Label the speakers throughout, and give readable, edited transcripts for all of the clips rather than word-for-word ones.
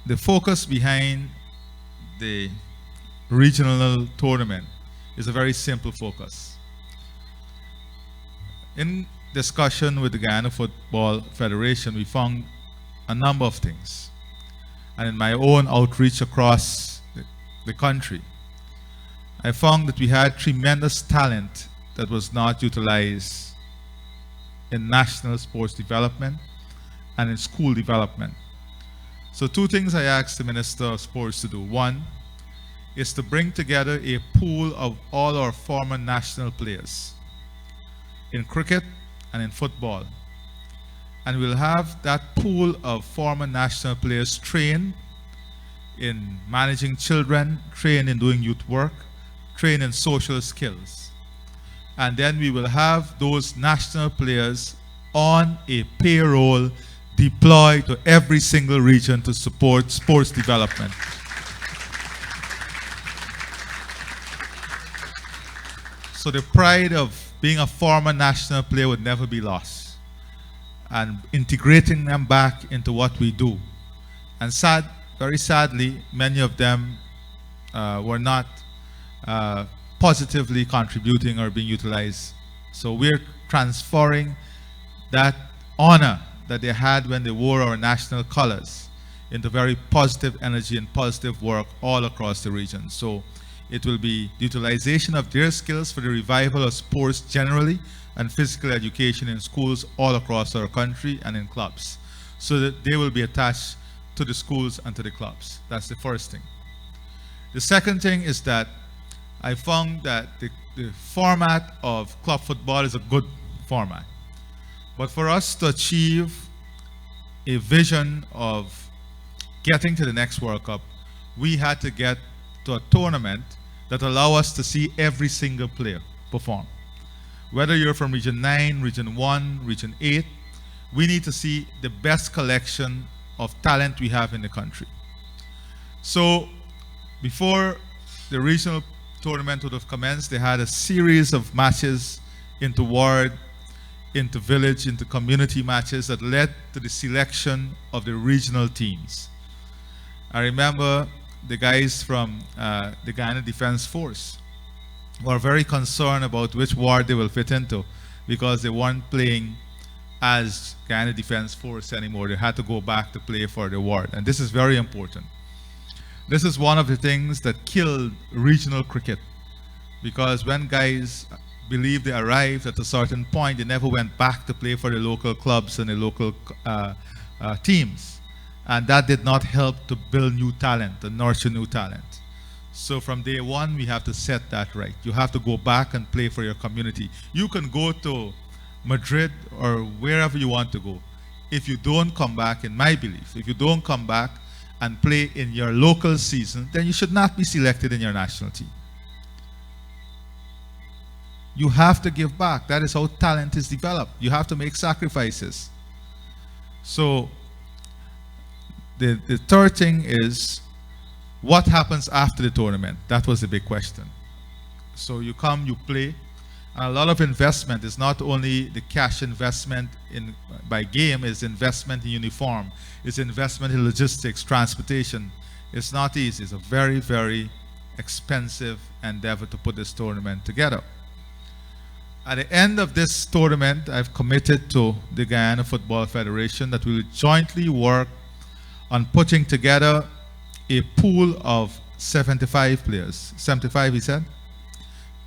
Speaker 1: the focus behind the regional tournament is a very simple focus. In discussion with the Guyana Football Federation, we found a number of things. And in my own outreach across the country, I found that we had tremendous talent that was not utilized in national sports development and in school development. So two things I asked the Minister of Sports to do. One is to bring together a pool of all our former national players in cricket and in football. And we'll have that pool of former national players trained in managing children, trained in doing youth work, trained in social skills. And then we will have those national players on a payroll deployed to every single region to support sports development. So the pride of being a former national player would never be lost, and integrating them back into what we do. And very sadly, many of them were not positively contributing or being utilized. So we're transferring that honor that they had when they wore our national colors into very positive energy and positive work all across the region. So it will be the utilization of their skills for the revival of sports generally and physical education in schools all across our country and in clubs, so that they will be attached to the schools and to the clubs. That's the first thing. The second thing is that I found that the format of club football is a good format. But for us to achieve a vision of getting to the next World Cup, we had to get to a tournament that allow us to see every single player perform. Whether you're from Region 9, Region 1, Region 8, we need to see the best collection of talent we have in the country. So before the regional tournament would have commenced, they had a series of matches into ward, into village, into community matches that led to the selection of the regional teams. I remember the guys from the Guyana Defense Force were very concerned about which ward they will fit into, because they weren't playing as Guyana Defense Force anymore. They had to go back to play for the ward. And this is very important. This is one of the things that killed regional cricket, because when guys believed they arrived at a certain point, they never went back to play for the local clubs and the local teams. And that did not help to build new talent and nurture new talent. So from day one, we have to set that right. You have to go back and play for your community. You can go to Madrid or wherever you want to go. If you don't come back, in my belief, if you don't come back and play in your local season, then you should not be selected in your national team. You have to give back. That is how talent is developed. You have to make sacrifices. So the third thing is, what happens after the tournament? That was the big question. So you come, you play, and a lot of investment is not only the cash investment by game, it's investment in uniform, it's investment in logistics, transportation. It's not easy. It's a very, very expensive endeavor to put this tournament together. At the end of this tournament, I've committed to the Guyana Football Federation that we will jointly work on putting together a pool of 75 players. 75, he said?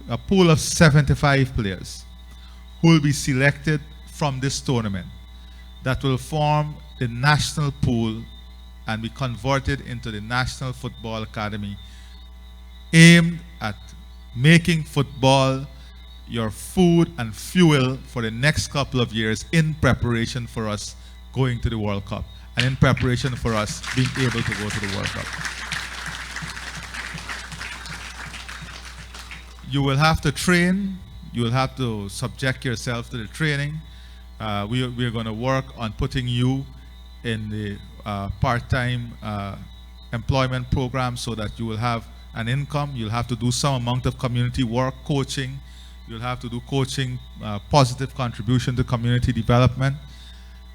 Speaker 1: A pool of 75 players who will be selected from this tournament that will form the national pool and be converted into the National Football Academy, aimed at making football your food and fuel for the next couple of years in preparation for us going to the World Cup and in preparation for us being able to go to the World Cup. You will have to train. You will have to subject yourself to the training. We are going to work on putting you in the part-time employment program so that you will have an income. You'll have to do some amount of community work, coaching. You'll have to do coaching, positive contribution to community development.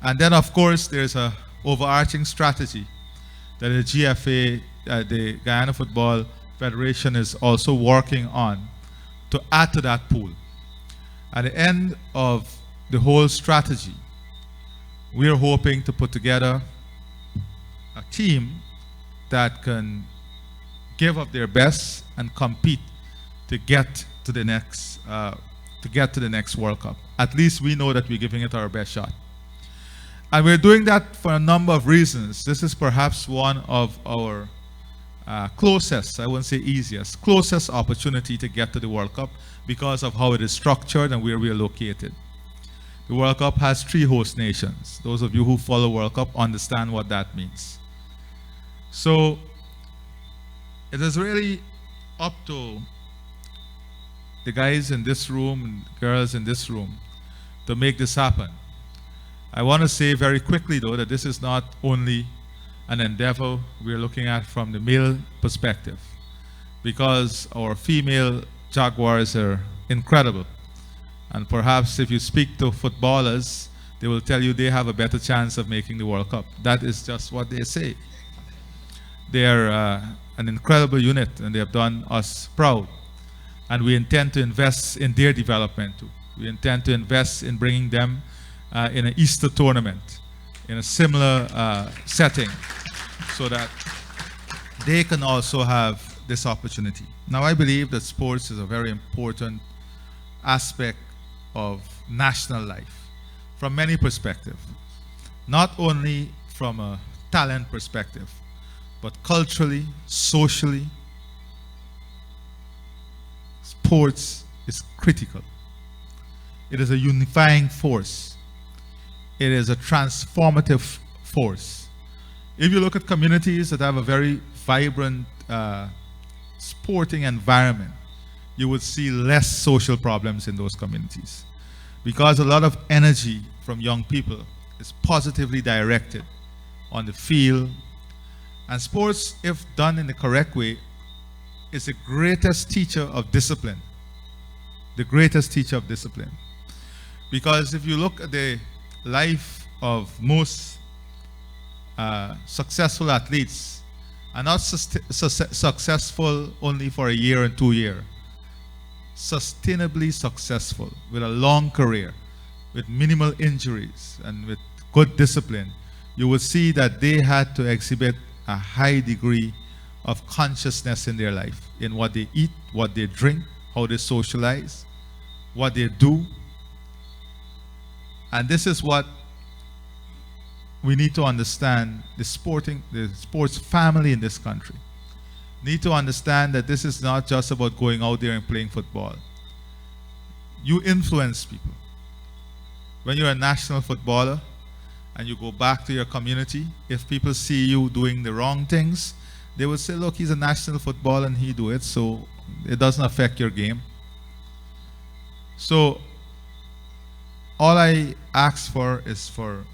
Speaker 1: And then, of course, there's a overarching strategy that the GFA, the Guyana Football Federation, is also working on to add to that pool. At the end of the whole strategy, we are hoping to put together a team that can give up their best and compete to get to the next World Cup. At least we know that we're giving it our best shot. And we're doing that for a number of reasons. This is perhaps one of our closest, I wouldn't say easiest, closest opportunity to get to the World Cup because of how it is structured and where we are located. The World Cup has 3 host nations. Those of you who follow World Cup understand what that means. So it is really up to the guys in this room and girls in this room to make this happen. I want to say very quickly, though, that this is not only an endeavor we're looking at from the male perspective, because our female Jaguars are incredible. And perhaps if you speak to footballers, they will tell you they have a better chance of making the World Cup. That is just what they say. They are an incredible unit, and they have done us proud. And we intend to invest in their development too. We intend to invest in bringing them in an Easter tournament, in a similar setting, so that they can also have this opportunity. Now, I believe that sports is a very important aspect of national life from many perspectives. Not only from a talent perspective, but culturally, socially, sports is critical. It is a unifying force. It is a transformative force. If you look at communities that have a very vibrant sporting environment, you would see less social problems in those communities, because a lot of energy from young people is positively directed on the field. And sports, if done in the correct way, is the greatest teacher of discipline. The greatest teacher of discipline. Because if you look at the life of most successful athletes, are not successful only for a year and 2 years. Sustainably successful, with a long career, with minimal injuries, and with good discipline, you will see that they had to exhibit a high degree of consciousness in their life, in what they eat, what they drink, how they socialize, what they do. And this is what we need to understand. The sports family in this country need to understand that this is not just about going out there and playing football. You influence people. When you're a national footballer and you go back to your community, if people see you doing the wrong things, they will say, look, he's a national footballer and he do it, so it doesn't affect your game. So all I ask for is for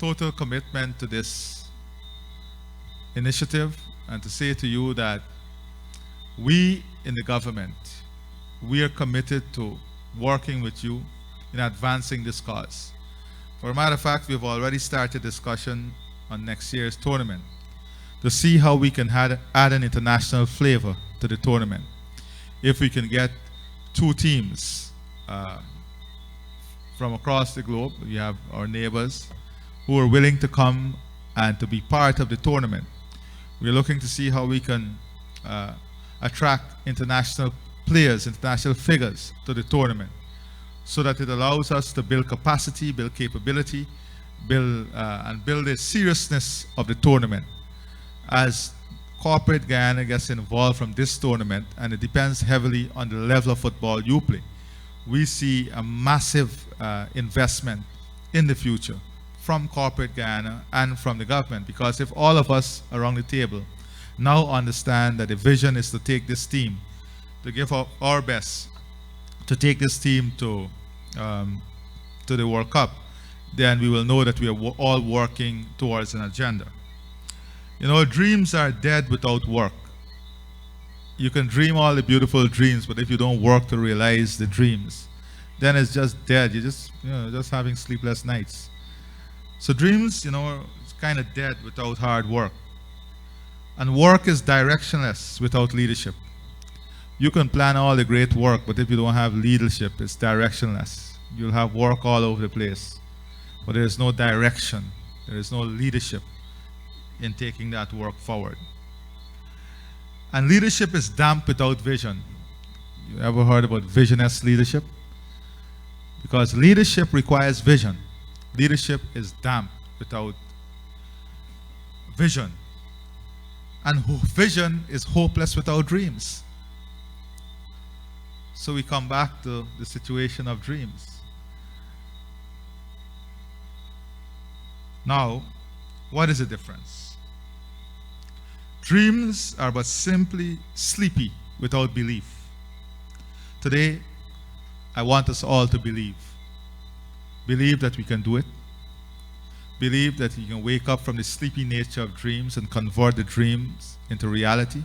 Speaker 1: total commitment to this initiative, and to say to you that we in the government, we are committed to working with you in advancing this cause. For a matter of fact, we've already started discussion on next year's tournament to see how we can add an international flavor to the tournament. If we can get 2 teams from across the globe, we have our neighbors who are willing to come and to be part of the tournament. We're looking to see how we can attract international players, international figures to the tournament, so that it allows us to build capacity, build capability, build the seriousness of the tournament. As corporate Guyana gets involved from this tournament, and it depends heavily on the level of football you play, we see a massive investment in the future from corporate Guyana and from the government. Because if all of us around the table now understand that the vision is to take this team, to give our best, to take this team to the World Cup, then we will know that we are all working towards an agenda. You know, dreams are dead without work. You can dream all the beautiful dreams, but if you don't work to realize the dreams, then it's just dead. You're just having sleepless nights. So dreams, it's kind of dead without hard work. And work is directionless without leadership. You can plan all the great work, but if you don't have leadership, it's directionless. You'll have work all over the place, but there is no direction. There is no leadership in taking that work forward. And leadership is damp without vision. You ever heard about visionless leadership? Because leadership requires vision. Leadership is damp without vision. And vision is hopeless without dreams. So we come back to the situation of dreams. Now, what is the difference? Dreams are but simply sleepy without belief. Today, I want us all to believe. Believe that we can do it. Believe that you can wake up from the sleepy nature of dreams and convert the dreams into reality.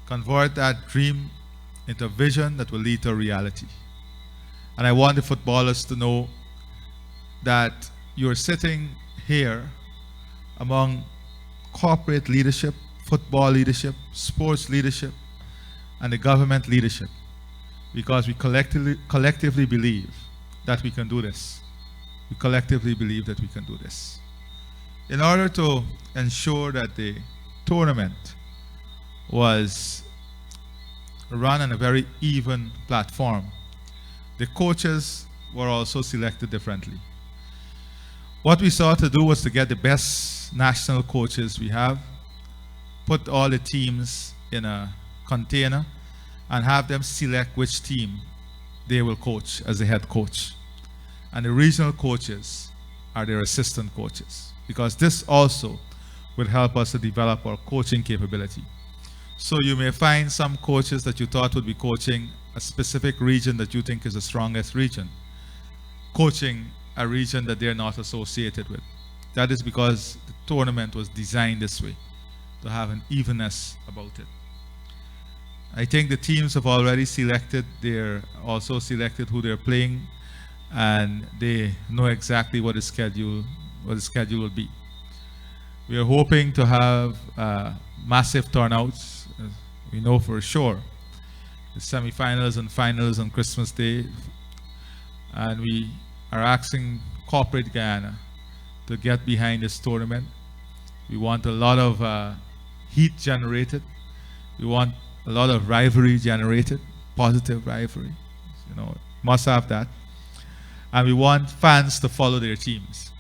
Speaker 1: Convert that dream into a vision that will lead to reality. And I want the footballers to know that you're sitting here among corporate leadership, football leadership, sports leadership, and the government leadership, because we collectively believe that we can do this. We collectively believe that we can do this. In order to ensure that the tournament was run on a very even platform, the coaches were also selected differently. What we sought to do was to get the best national coaches we have, put all the teams in a container, and have them select which team they will coach as the head coach. And the regional coaches are their assistant coaches, because this also will help us to develop our coaching capability. So you may find some coaches that you thought would be coaching a specific region that you think is the strongest region, coaching a region that they're not associated with. That is because the tournament was designed this way, to have an evenness about it. I think the teams have already selected, they're also selected who they're playing, and they know exactly what the schedule will be. We are hoping to have massive turnouts. We know for sure the semifinals and finals on Christmas Day, and we are asking corporate Guyana to get behind this tournament. We want a lot of heat generated. We want a lot of rivalry generated, positive rivalry. You know, must have that. And we want fans to follow their teams.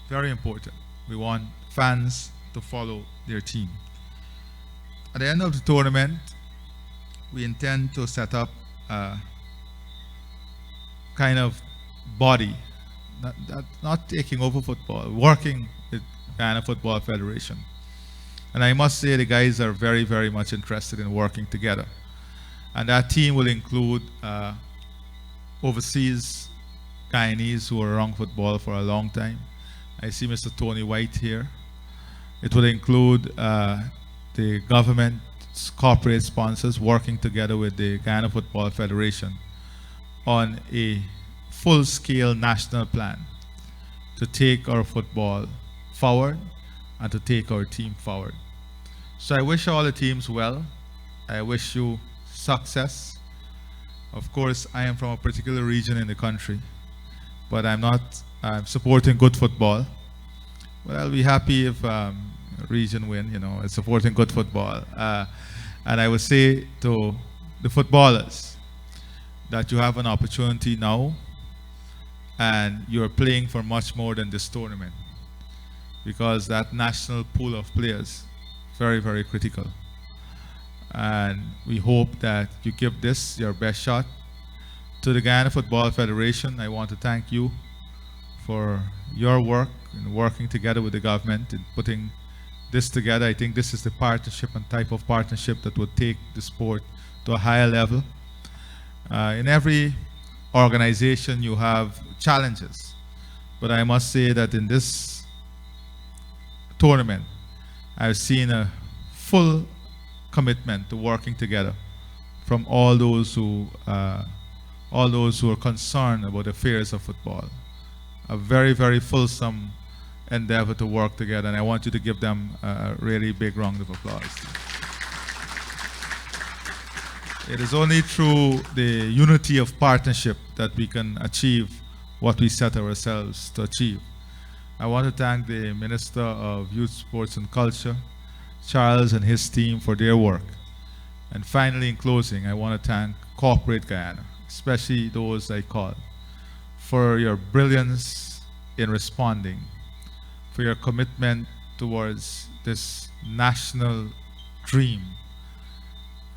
Speaker 1: Very important. We want fans to follow their team. At the end of the tournament, we intend to set up a kind of body, not taking over football, working with Guyana Football Federation. And I must say the guys are very, very much interested in working together. And that team will include overseas Guyanese who are around football for a long time. I see Mr. Tony White here. It will include the government's corporate sponsors working together with the Guyana Football Federation on a full-scale national plan to take our football forward and to take our team forward. So I wish all the teams well. I wish you success. Of course, I am from a particular region in the country, but I'm supporting good football. But I'll be happy if region win, you know, it's supporting good football. And I would say to the footballers that you have an opportunity now, and you're playing for much more than this tournament, because that national pool of players, very, very critical. And we hope that you give this your best shot. To the Guyana Football Federation, I want to thank you for your work in working together with the government and putting this together. I think this is the partnership and type of partnership that would take the sport to a higher level. In every organization you have challenges, but I must say that in this tournament I've seen a full commitment to working together from all those who are concerned about the affairs of football. A very, very fulsome endeavor to work together. And I want you to give them a really big round of applause. It is only through the unity of partnership that we can achieve what we set ourselves to achieve. I want to thank the Minister of Youth, Sports and Culture, Charles, and his team for their work. And finally, in closing, I want to thank Corporate Guyana, especially those I call, for your brilliance in responding, for your commitment towards this national dream.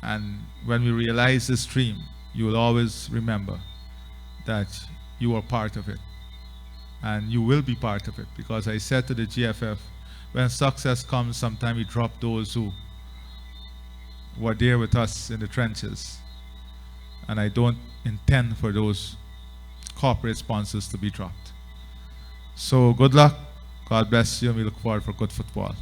Speaker 1: And when we realize this dream, you will always remember that you are part of it. And you will be part of it, because I said to the GFF, when success comes, sometimes we drop those who were there with us in the trenches. And I don't intend for those corporate sponsors to be dropped. So good luck, God bless you, and we look forward for good football.